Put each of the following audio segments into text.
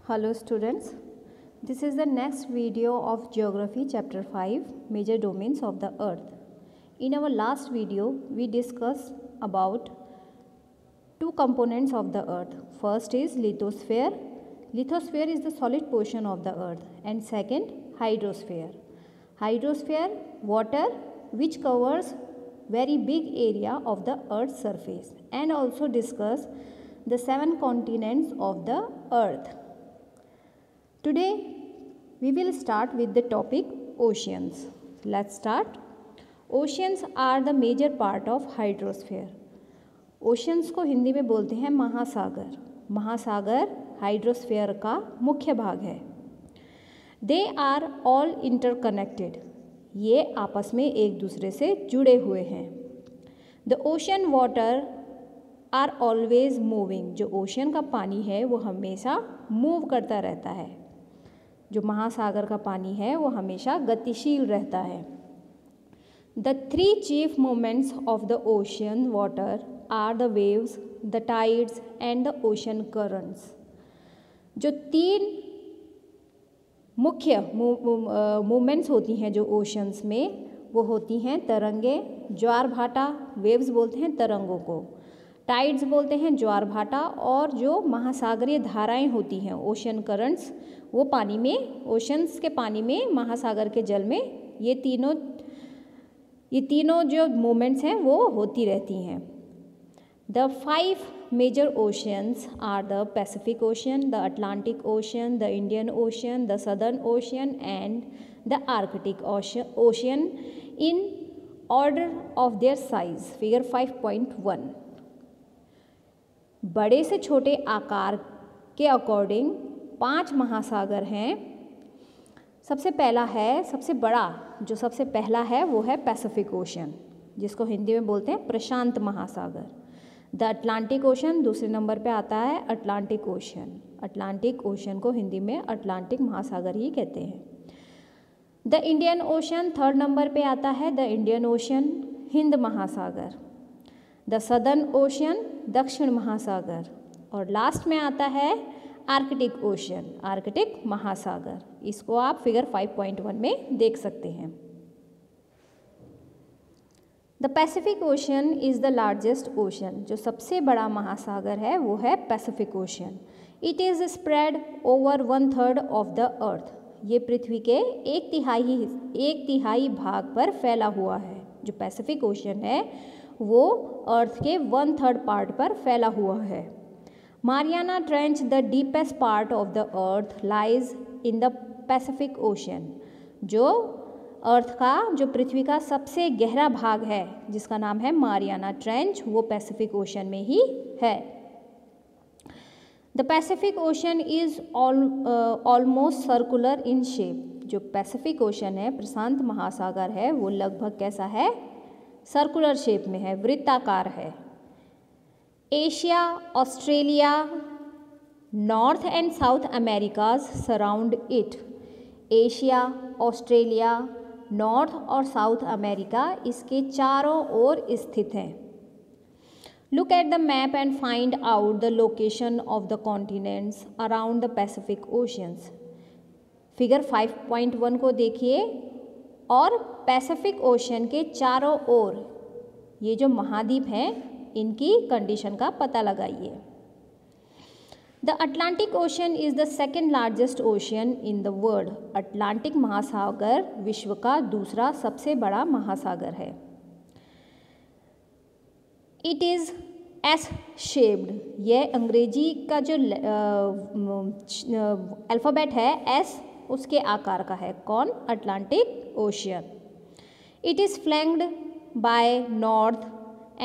Hello students, this is the next video of Geography chapter 5 Major Domains of the Earth. In our last video, we discussed about two components of the Earth. First is lithosphere. Lithosphere is the solid portion of the Earth, and second, hydrosphere. Hydrosphere, water which covers very big area of the Earth's surface, and also discuss the 7 continents of the Earth. Today we will start with the topic oceans. Let's start. Oceans are the major part of hydrosphere. Oceans को हिंदी में बोलते हैं महासागर. महासागर hydrosphere का मुख्य भाग है. They are all interconnected. ये आपस में एक दूसरे से जुड़े हुए हैं. The ocean water are always moving. जो ओशन का पानी है वो हमेशा मूव करता रहता है. जो महासागर का पानी है वो हमेशा गतिशील रहता है. The three chief movements of the ocean water are the waves, the tides and the ocean currents. जो तीन मुख्य मूवमेंट्स होती हैं जो ओशंस में, वो होती हैं तरंगे, ज्वार भाटा, वेव्स बोलते हैं तरंगों को, टाइड्स बोलते हैं ज्वार भाटा, और जो महासागरीय धाराएं होती हैं ओशन करंट्स, वो पानी में, ओशंस के पानी में, महासागर के जल में, ये तीनों जो मूवमेंट्स हैं वो होती रहती हैं. The 5 major oceans are the Pacific Ocean, the Atlantic Ocean, the Indian Ocean, the Southern Ocean and the Arctic Ocean in order of their size. Figure 5.1. बड़े से छोटे आकार के अकॉर्डिंग 5 महासागर हैं. सबसे पहला है वो है पैसिफिक ओशन, जिसको हिंदी में बोलते हैं प्रशांत महासागर. द अटलांटिक ओशन दूसरे नंबर पे आता है. अटलांटिक ओशन को हिंदी में अटलांटिक महासागर ही कहते हैं. The Indian ocean third number पे आता है. द इंडियन ओशन हिंद महासागर. द सदर्न ओशन दक्षिण महासागर. और लास्ट में आता है आर्कटिक ओशन, आर्कटिक महासागर. इसको आप फिगर 5.1 में देख सकते हैं. The Pacific ocean is the largest ocean. जो सबसे बड़ा महासागर है वो है Pacific ocean. It is spread over 1/3 of the earth. ये पृथ्वी के एक तिहाई भाग पर फैला हुआ है. जो पैसिफिक ओशन है वो अर्थ के 1/3 पार्ट पर फैला हुआ है. Mariana trench, the deepest part of the earth, lies in the Pacific ocean. जो अर्थ का, जो पृथ्वी का सबसे गहरा भाग है जिसका नाम है मारियाना ट्रेंच, वो पैसिफिक ओशन में ही है. The Pacific ocean is almost circular in shape. जो पैसिफिक ओशन है, प्रशांत महासागर है, वो लगभग कैसा है? सर्कुलर शेप में है, वृत्ताकार है. Asia, Australia, North and South Americas surround it. Asia, Australia, North और साउथ अमेरिका इसके चारों ओर स्थित हैं. Look at the map and find out the location of the continents around the Pacific oceans. Figure 5.1 को देखिए और पैसिफिक ओशन के चारों ओर ये जो महाद्वीप हैं इनकी कंडीशन का पता लगाइए. The Atlantic ocean is the second largest ocean in the world. Atlantic महासागर विश्व का दूसरा सबसे बड़ा महासागर है. It is S shaped. यह अंग्रेजी का जो अल्फ़ाबेट है एस, उसके आकार का है. कौन? Atlantic Ocean. It is flanked by North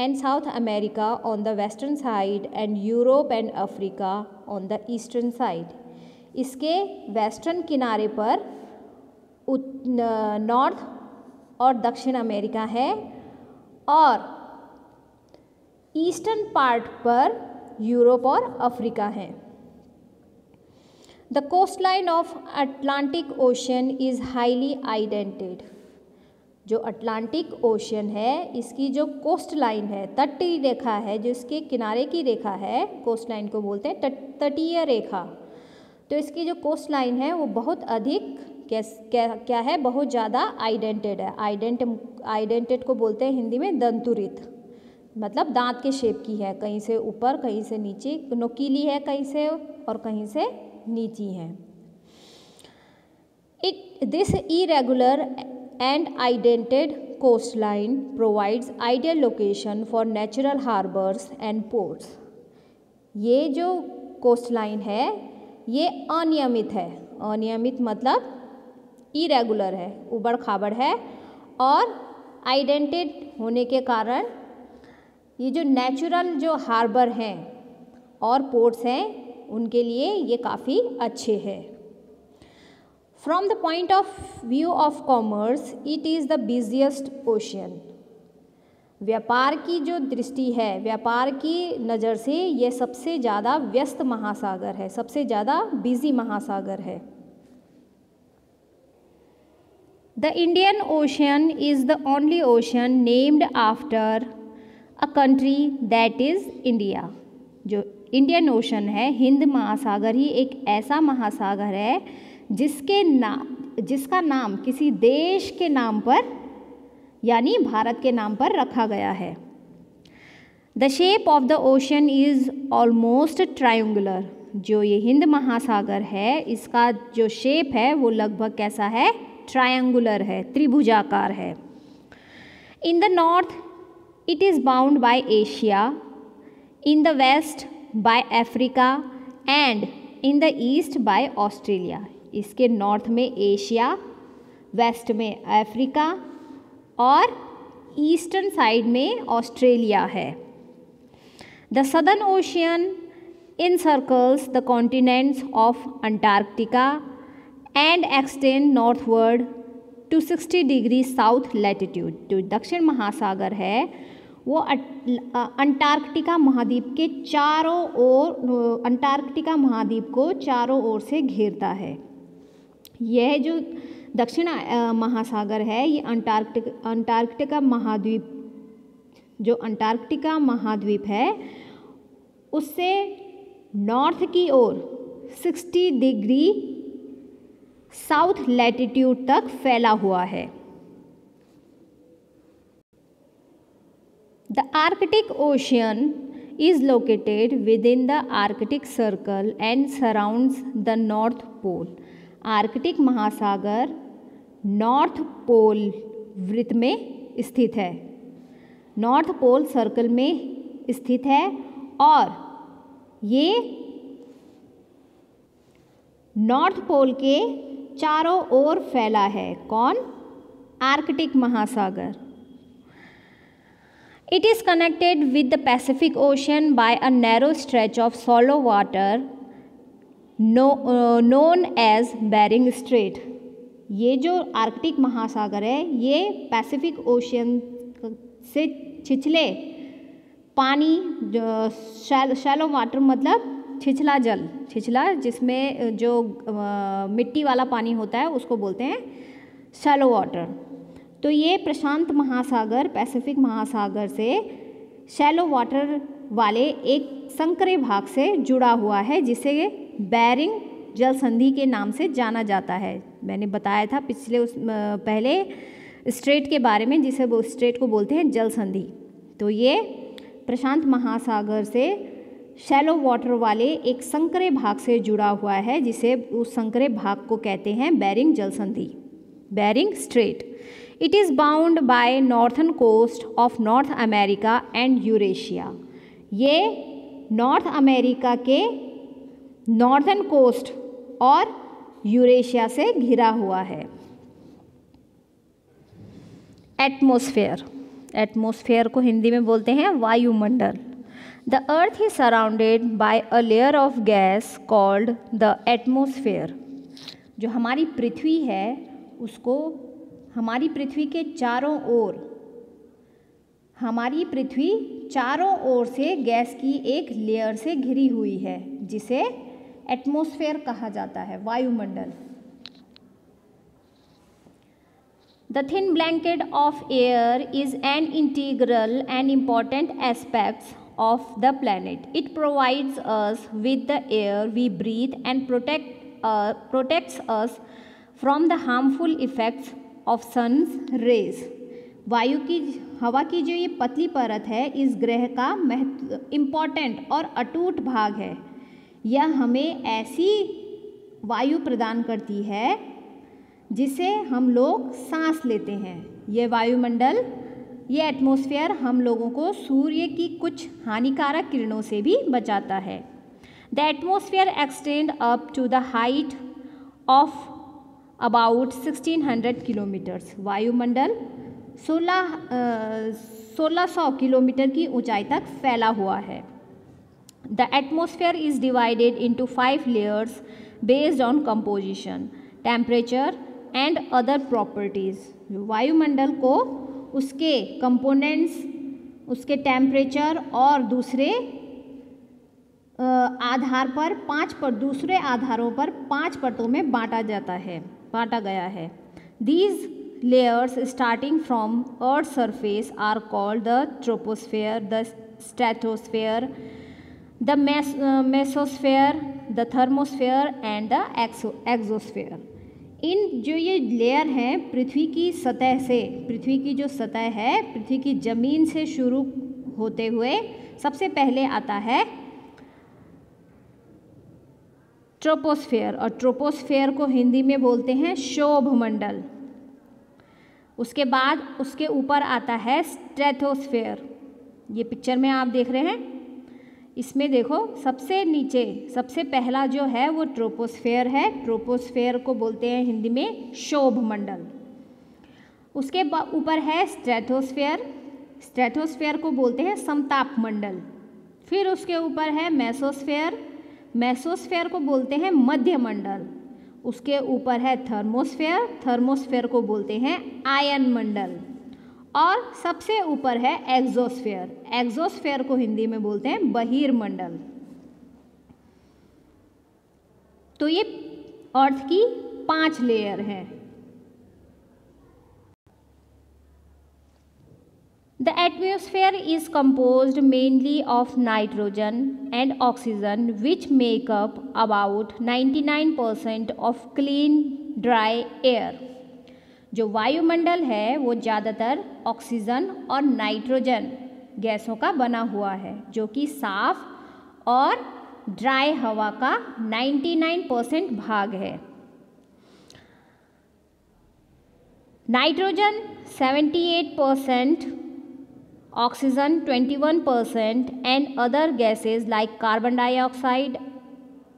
and South America on the western side and Europe and Africa on the eastern side. इसके वेस्टर्न किनारे पर नॉर्थ और दक्षिण अमेरिका है और ईस्टर्न पार्ट पर यूरोप और अफ्रीका है. The coast line of Atlantic ocean is highly indented. जो अटलांटिक ओशन है इसकी जो कोस्ट लाइन है, तटीय रेखा है, जो इसके किनारे की रेखा है, कोस्ट लाइन को बोलते हैं तटीय रेखा, तो इसकी जो कोस्ट लाइन है वो बहुत अधिक क्या है, बहुत ज़्यादा आइडेंटेड है। आइडेंटेड को बोलते हैं हिंदी में दंतुरित, मतलब दांत के शेप की है, कहीं से ऊपर कहीं से नीचे, नुकीली है कहीं से और कहीं से नीची है। This irregular and indented coastline provides ideal location for natural harbors and ports। ये जो कोस्टलाइन है ये अनियमित है। अनियमित मतलब इरेगुलर है, उबड़ खाबड़ है, और आइडेंटेड होने के कारण ये जो नेचुरल जो हार्बर हैं और पोर्ट्स हैं उनके लिए ये काफ़ी अच्छे हैं। From the point of view of commerce, it is the busiest ocean। व्यापार की जो दृष्टि है, व्यापार की नज़र से यह सबसे ज़्यादा व्यस्त महासागर है, सबसे ज़्यादा बिजी महासागर है। The Indian Ocean is the only ocean named after a country that is India। जो इंडियन ओशन है, हिंद महासागर ही एक ऐसा महासागर है जिसका नाम किसी देश के नाम पर यानी भारत के नाम पर रखा गया है। The shape of the ocean is almost triangular. जो ये हिंद महासागर है इसका जो शेप है वो लगभग कैसा है, ट्रायंगुलर है, त्रिभुजाकार है। In the north it is bound by Asia, in the west by Africa and in the east by Australia. इसके नॉर्थ में एशिया, वेस्ट में अफ्रीका और ईस्टर्न साइड में ऑस्ट्रेलिया है। The Southern Ocean encircles the continents of Antarctica and extend northward to 60 degree south latitude. जो दक्षिण महासागर है वो अंटार्कटिका महाद्वीप के चारों ओर, अंटार्कटिका महाद्वीप को चारों ओर से घेरता है। यह जो दक्षिण महासागर है ये अंटार्कटिका महाद्वीप, जो अंटार्कटिका महाद्वीप है उससे नॉर्थ की ओर 60 डिग्री साउथ लैटिट्यूड तक फैला हुआ है। The Arctic ocean is located within the Arctic Circle and surrounds the North Pole। Arctic महासागर नॉर्थ पोल वृत्त में स्थित है, नॉर्थ पोल सर्कल में स्थित है और ये नॉर्थ पोल के चारों ओर फैला है। कौन? आर्कटिक महासागर। It is connected with the Pacific Ocean by a narrow stretch of shallow water known as Bering Strait। ये जो आर्कटिक महासागर है ये पैसिफिक ओशियन से छिछले पानी, शैलो वाटर मतलब छिछला जल, छिछला जिसमें जो मिट्टी वाला पानी होता है उसको बोलते हैं शैलो वाटर। तो ये प्रशांत महासागर पैसिफिक महासागर से शैलो वाटर वाले एक संकरे भाग से जुड़ा हुआ है जिसे बेरिंग जल संधि के नाम से जाना जाता है। मैंने बताया था पहले स्ट्रेट के बारे में, जिसे वो स्ट्रेट को बोलते हैं जल संधि। तो ये प्रशांत महासागर से शैलो वाटर वाले एक संकरे भाग से जुड़ा हुआ है जिसे उस संकरे भाग को कहते हैं बेरिंग जल संधि, Bering Strait. It is bound by northern coast of North America and Eurasia. ये नॉर्थ अमेरिका के नॉर्थन कोस्ट और यूरेशिया से घिरा हुआ है। एटमॉस्फेयर, एटमॉस्फेयर को हिंदी में बोलते हैं वायुमंडल। The earth is surrounded by a layer of gas called the atmosphere. जो हमारी पृथ्वी है उसको, हमारी पृथ्वी के चारों ओर, हमारी पृथ्वी चारों ओर से गैस की एक लेयर से घिरी हुई है जिसे एटमॉस्फेयर कहा जाता है, वायुमंडल। The thin blanket of air is an integral and important aspect of the planet. It provides us with the air we breathe and protect protects us from the harmful effects of sun's rays. हवा की जो ये पतली परत है इस ग्रह का इम्पॉर्टेंट और अटूट भाग है। यह हमें ऐसी वायु प्रदान करती है जिसे हम लोग सांस लेते हैं। ये वायुमंडल, ये एटमॉस्फेयर हम लोगों को सूर्य की कुछ हानिकारक किरणों से भी बचाता है। The atmosphere extend up to the height of about 1600 kilometres. वायुमंडल 1600 किलोमीटर की ऊंचाई तक फैला हुआ है। The atmosphere is divided into 5 layers based on composition, temperature and other properties. वायुमंडल को उसके कंपोनेंट्स, उसके टेम्परेचर और दूसरे आधारों पर 5 परतों में बांटा गया है। These layers starting from Earth's surface are called the troposphere, the stratosphere, the mesosphere, the thermosphere and the exosphere. इन जो ये लेयर हैं पृथ्वी की जो सतह है, पृथ्वी की ज़मीन से शुरू होते हुए सबसे पहले आता है ट्रोपोस्फेयर, और ट्रोपोस्फेयर को हिंदी में बोलते हैं शोभमंडल। उसके बाद उसके ऊपर आता है स्ट्रेटोस्फेयर। ये पिक्चर में आप देख रहे हैं, इसमें देखो सबसे नीचे सबसे पहला जो है वो ट्रोपोस्फेयर है। ट्रोपोस्फेयर को बोलते हैं हिंदी में शोभमंडल। उसके ऊपर है स्ट्रेटोस्फेयर। स्ट्रेटोस्फेयर को बोलते हैं समताप मंडल। फिर उसके ऊपर है मेसोस्फेयर। मेसोस्फेयर को बोलते हैं मध्य मंडल। उसके ऊपर है थर्मोस्फेयर। थर्मोस्फेयर को बोलते हैं आयन मंडल। और सबसे ऊपर है एक्सोस्फेयर। एक्सोस्फेयर को हिंदी में बोलते हैं बहिर्मंडल। तो ये अर्थ की 5 लेयर हैं। The atmosphere is composed mainly of nitrogen and oxygen, which make up about 99% of clean dry air. जो वायुमंडल है वो ज़्यादातर ऑक्सीजन और नाइट्रोजन गैसों का बना हुआ है, जो कि साफ और ड्राई हवा का 99% भाग है। Nitrogen 78%, oxygen 21% and other gases like carbon dioxide,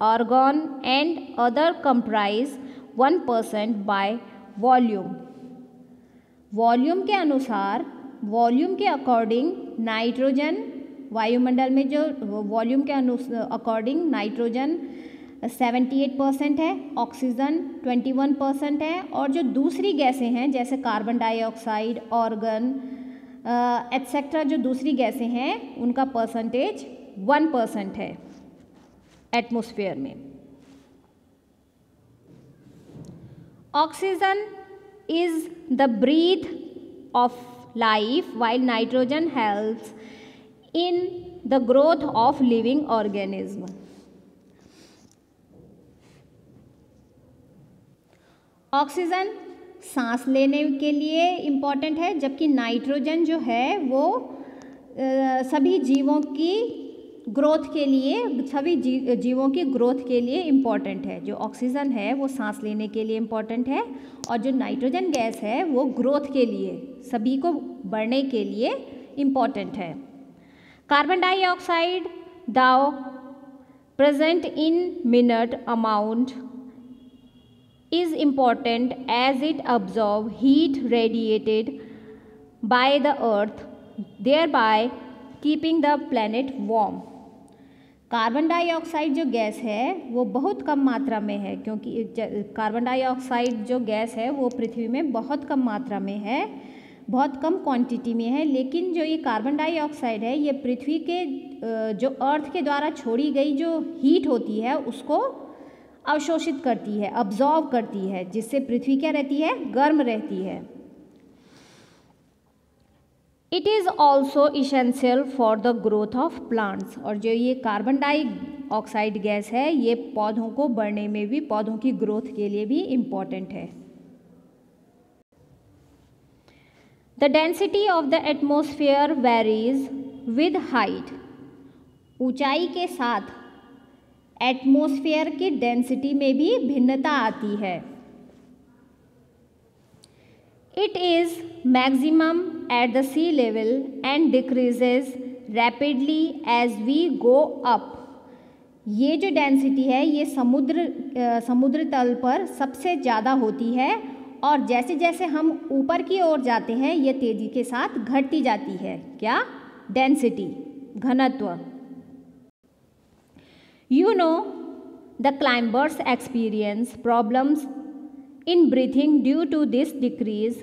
argon and other comprise 1% by volume. Volume के अनुसार, वॉल्यूम के अकॉर्डिंग नाइट्रोजन, वायुमंडल में जो वॉल्यूम के अकॉर्डिंग नाइट्रोजन 78% है, ऑक्सीजन 21% है, और जो दूसरी गैसें हैं जैसे कार्बन डाइऑक्साइड, ऑर्गन एटसेट्रा, जो दूसरी गैसें हैं उनका परसेंटेज 1% है एटमॉस्फेयर में। Oxygen is the breath of life while nitrogen helps in the growth of living organism. Oxygen सांस लेने के लिए इम्पॉर्टेंट है, जबकि नाइट्रोजन जो है वो सभी जीवों की ग्रोथ के लिए इम्पॉर्टेंट है। जो ऑक्सीजन है वो सांस लेने के लिए इम्पॉर्टेंट है, और जो नाइट्रोजन गैस है वो ग्रोथ के लिए, सभी को बढ़ने के लिए इम्पॉर्टेंट है। Carbon dioxide though present in minute amount is important as it absorbs heat radiated by the earth, thereby keeping the planet warm. Carbon dioxide जो गैस है वो बहुत कम मात्रा में है, क्योंकि कार्बन डाइऑक्साइड जो गैस है वो पृथ्वी में बहुत कम मात्रा में है, बहुत कम क्वांटिटी में है। लेकिन जो ये कार्बन डाइऑक्साइड है ये पृथ्वी के जो अर्थ के द्वारा छोड़ी गई जो हीट होती है उसको अवशोषित करती है, अब्जॉर्ब करती है, जिससे पृथ्वी क्या रहती है, गर्म रहती है। It is also essential for the growth of plants. और जो ये कार्बन डाइऑक्साइड गैस है ये पौधों को बढ़ने में भी, पौधों की ग्रोथ के लिए भी इम्पॉर्टेंट है। The density of the atmosphere varies with height. ऊंचाई के साथ एटमॉस्फेयर की डेंसिटी में भी भिन्नता आती है। It is maximum at the sea level and decreases rapidly as we go up. ये जो डेंसिटी है ये समुद्र तल पर सबसे ज़्यादा होती है और जैसे जैसे हम ऊपर की ओर जाते हैं ये तेज़ी के साथ घटती जाती है। क्या? डेंसिटी, घनत्व। You know, the climbers experience problems in breathing due to this decrease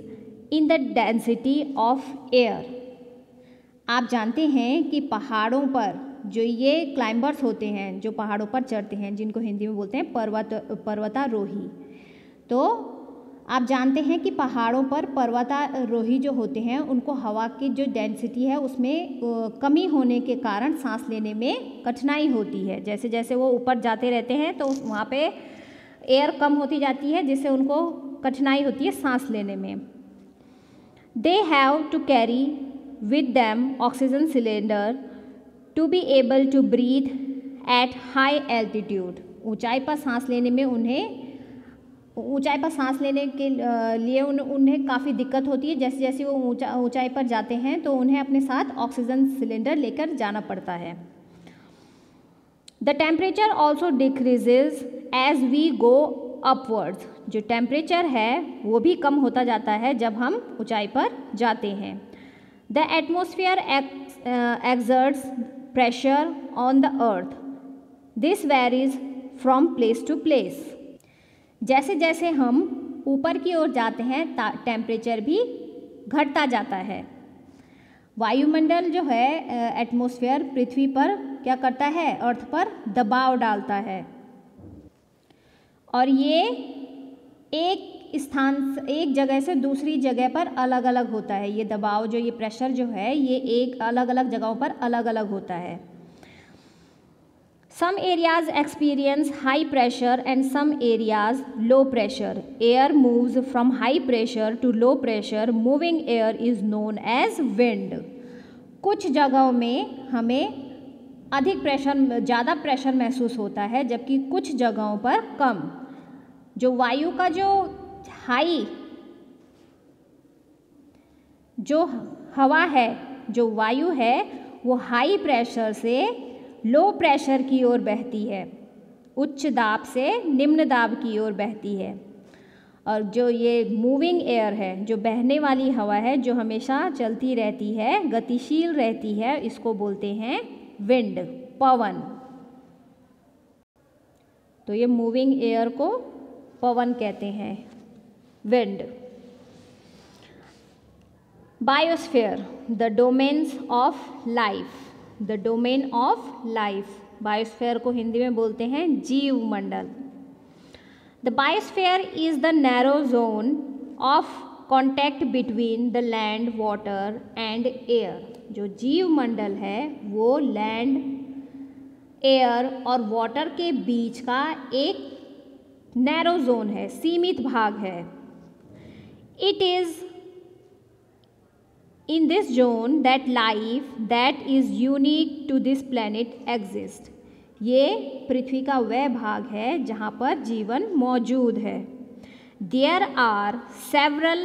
in the density of air. आप जानते हैं कि पहाड़ों पर जो ये क्लाइंबर्स होते हैं, जो पहाड़ों पर चढ़ते हैं, जिनको हिंदी में बोलते हैं पर्वतारोही, तो आप जानते हैं कि पहाड़ों पर पर्वतारोही जो होते हैं उनको हवा की जो डेंसिटी है उसमें कमी होने के कारण सांस लेने में कठिनाई होती है। जैसे जैसे वो ऊपर जाते रहते हैं तो वहाँ पे एयर कम होती जाती है जिससे उनको कठिनाई होती है सांस लेने में। They have to carry with them oxygen cylinder to be able to breathe at high altitude. ऊंचाई पर सांस लेने के लिए उन्हें काफ़ी दिक्कत होती है। जैसे जैसे वो ऊंचाई पर जाते हैं तो उन्हें अपने साथ ऑक्सीजन सिलेंडर लेकर जाना पड़ता है। The temperature also decreases as we go upwards. जो टेम्परेचर है वो भी कम होता जाता है जब हम ऊंचाई पर जाते हैं। The atmosphere exerts pressure on the earth. This varies from place to place. जैसे जैसे हम ऊपर की ओर जाते हैं टेम्परेचर भी घटता जाता है। वायुमंडल जो है एटमॉस्फेयर पृथ्वी पर क्या करता है? अर्थ पर दबाव डालता है और ये एक जगह से दूसरी जगह पर अलग अलग होता है। ये दबाव जो ये प्रेशर जो है ये एक अलग अलग जगहों पर अलग अलग होता है। Some areas experience high pressure and some areas low pressure. Air moves from high pressure to low pressure. Moving air is known as wind. कुछ जगहों में हमें ज़्यादा प्रेशर महसूस होता है जबकि कुछ जगहों पर कम। जो वायु का जो हवा है, जो वायु है वो हाई प्रेशर से लो प्रेशर की ओर बहती है, उच्च दाब से निम्न दाब की ओर बहती है। और जो ये मूविंग एयर है, जो बहने वाली हवा है, जो हमेशा चलती रहती है, गतिशील रहती है, इसको बोलते हैं विंड, पवन। तो ये मूविंग एयर को पवन कहते हैं, wind. Biosphere, the domains of life. The domain of life, biosphere को हिंदी में बोलते हैं जीव मंडल। The biosphere is the narrow zone of contact between the land, water and air. जो जीव मंडल है वो लैंड, एयर और वाटर के बीच का एक नैरो जोन है, सीमित भाग है। It is in this zone that life that is unique to this planet exists. ये पृथ्वी का वह भाग है जहाँ पर जीवन मौजूद है। There are several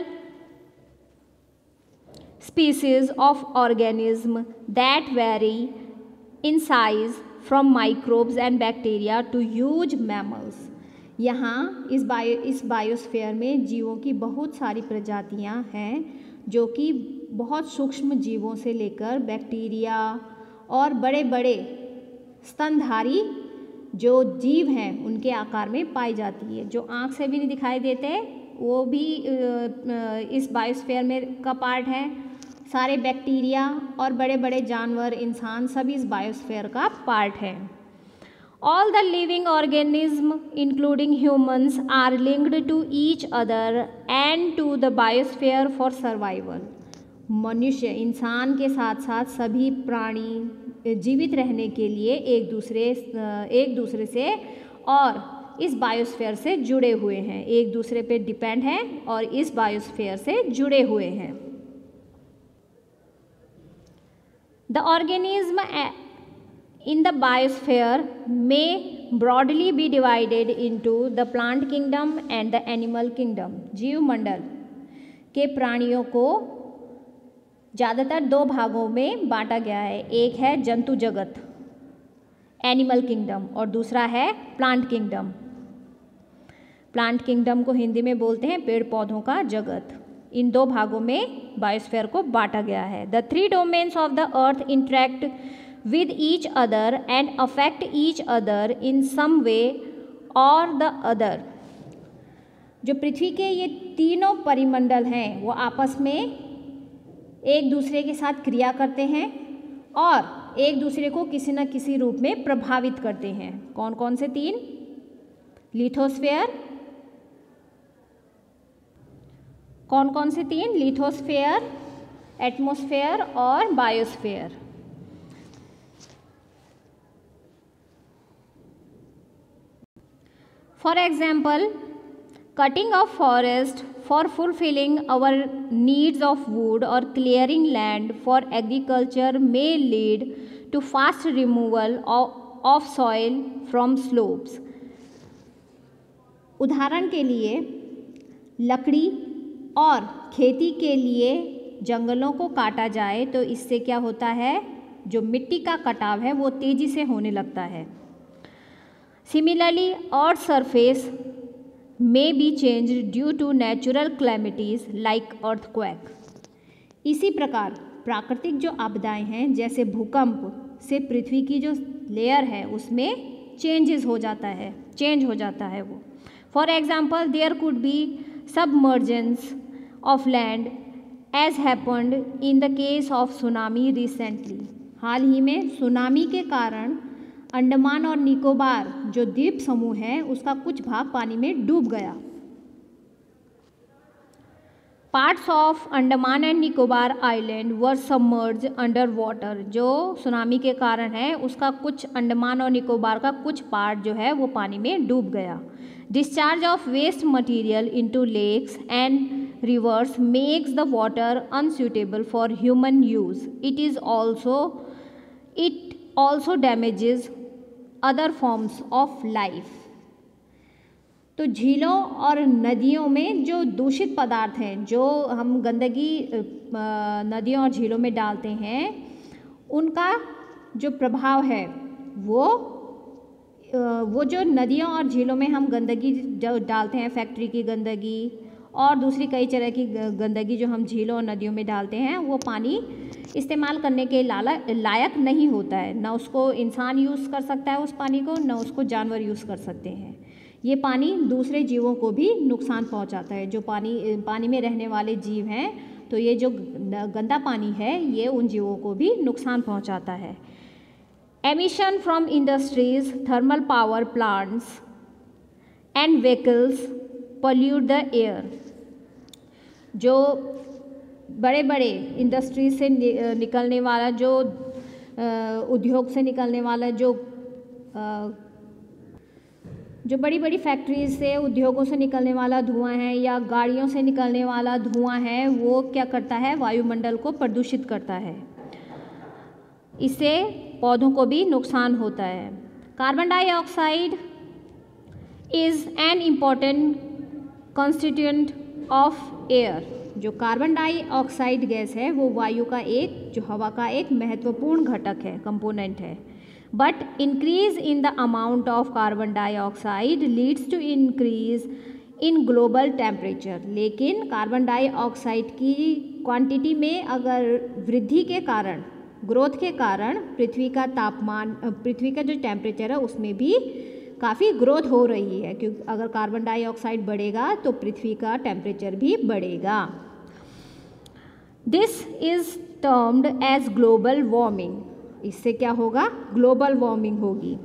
species of organism that vary in size from microbes and bacteria to huge mammals. यहाँ इस बायोस्फीयर में जीवों की बहुत सारी प्रजातियाँ हैं जो कि बहुत सूक्ष्म जीवों से लेकर बैक्टीरिया और बड़े बड़े स्तनधारी जो जीव हैं उनके आकार में पाई जाती है। जो आँख से भी नहीं दिखाई देते वो भी इस बायोस्फीयर में का पार्ट है। सारे बैक्टीरिया और बड़े बड़े जानवर, इंसान सभी इस बायोस्फीयर का पार्ट है। All the living organisms, including humans, are linked to each other and to the biosphere for survival. मनुष्य इंसान के साथ साथ सभी प्राणी जीवित रहने के लिए एक दूसरे से और इस बायोस्फीयर से जुड़े हुए हैं, एक दूसरे पे डिपेंड हैं और इस बायोस्फीयर से जुड़े हुए हैं। The organism in the biosphere may broadly be divided into the plant kingdom and the animal kingdom. जीव मंडल के प्राणियों को ज़्यादातर दो भागों में बांटा गया है। एक है जंतु जगत एनिमल किंगडम और दूसरा है प्लांट किंगडम। प्लांट किंगडम को हिंदी में बोलते हैं पेड़ पौधों का जगत। इन दो भागों में बायोस्फीयर को बांटा गया है। The 3 domains of the earth interact with each other and affect each other in some way or the other. जो पृथ्वी के ये तीनों परिमंडल हैं वो आपस में एक दूसरे के साथ क्रिया करते हैं और एक दूसरे को किसी न किसी रूप में प्रभावित करते हैं। कौन कौन से 3? लिथोस्फीयर, कौन कौन से 3? लिथोस्फीयर, एटमॉस्फेयर और biosphere. For example, cutting of forest for fulfilling our needs of wood or clearing land for agriculture may lead to fast removal of soil from slopes. उदाहरण के लिए लकड़ी और खेती के लिए जंगलों को काटा जाए तो इससे क्या होता है, जो मिट्टी का कटाव है वो तेज़ी से होने लगता है। Similarly, Earth's surface may be changed due to natural calamities like earthquake. इसी प्रकार प्राकृतिक जो आपदाएं हैं जैसे भूकंप से पृथ्वी की जो लेयर है उसमें चेंज हो जाता है वो। For example, there could be submergence of land as happened in the case of tsunami recently. हाल ही में सुनामी के कारण अंडमान और निकोबार जो द्वीप समूह है उसका कुछ भाग पानी में डूब गया। Parts of Andaman and Nicobar island were submerge under water. जो सुनामी के कारण है उसका कुछ अंडमान और निकोबार का कुछ पार्ट जो है वो पानी में डूब गया। Discharge of waste material into lakes and rivers makes the water unsuitable for human use. It also damages other forms of life. तो झीलों और नदियों में जो दूषित पदार्थ हैं जो हम गंदगी नदियों और झीलों में डालते हैं उनका जो प्रभाव है वो जो नदियों और झीलों में हम गंदगी जो डालते हैं, फैक्ट्री की गंदगी और दूसरी कई तरह की गंदगी जो हम झीलों और नदियों में डालते हैं वो पानी इस्तेमाल करने के लायक नहीं होता है। ना उसको इंसान यूज़ कर सकता है उस पानी को, ना उसको जानवर यूज़ कर सकते हैं। ये पानी दूसरे जीवों को भी नुकसान पहुंचाता है। जो पानी में रहने वाले जीव हैं तो ये जो गंदा पानी है ये उन जीवों को भी नुकसान पहुंचाता है। Emission from industries, thermal power plants and vehicles pollute the air. जो बड़े बड़े इंडस्ट्री से निकलने वाला जो उद्योग से निकलने वाला जो बड़ी बड़ी फैक्ट्रीज से उद्योगों से निकलने वाला धुआं है या गाड़ियों से निकलने वाला धुआं है वो क्या करता है, वायुमंडल को प्रदूषित करता है। इससे पौधों को भी नुकसान होता है। Carbon dioxide is an important constituent of air. जो कार्बन डाइऑक्साइड गैस है वो वायु का जो हवा का एक महत्वपूर्ण घटक है, कंपोनेंट है। But increase in the amount of carbon dioxide leads to increase in global temperature. लेकिन कार्बन डाइऑक्साइड की क्वांटिटी में अगर वृद्धि के कारण, ग्रोथ के कारण पृथ्वी का जो टेम्परेचर है उसमें भी काफ़ी ग्रोथ हो रही है, क्योंकि अगर कार्बन डाइऑक्साइड बढ़ेगा तो पृथ्वी का टेम्परेचर भी बढ़ेगा। This is termed as global warming. इससे क्या होगा, ग्लोबल वार्मिंग होगी।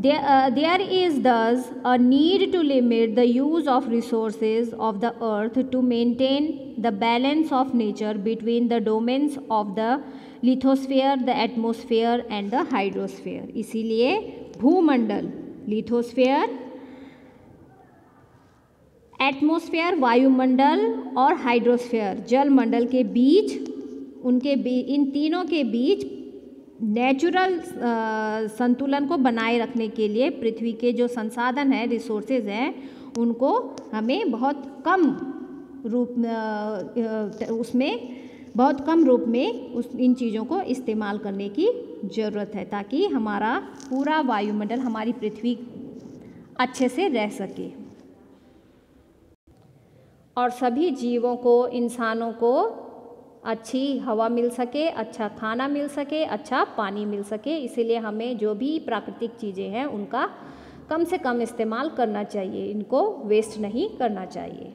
There is thus a need to limit the use of resources of the earth to maintain the balance of nature between the domains of the lithosphere, the atmosphere and the hydrosphere. इसीलिए भूमंडल, lithosphere, atmosphere वायुमंडल और hydrosphere जलमंडल के बीच, इन तीनों के बीच natural संतुलन को बनाए रखने के लिए पृथ्वी के जो संसाधन हैं, रिसोर्सेज हैं, उनको हमें बहुत कम रूप में इन चीज़ों को इस्तेमाल करने की ज़रूरत है, ताकि हमारा पूरा वायुमंडल, हमारी पृथ्वी अच्छे से रह सके और सभी जीवों को, इंसानों को अच्छी हवा मिल सके, अच्छा खाना मिल सके, अच्छा पानी मिल सके। इसीलिए हमें जो भी प्राकृतिक चीज़ें हैं उनका कम से कम इस्तेमाल करना चाहिए, इनको वेस्ट नहीं करना चाहिए।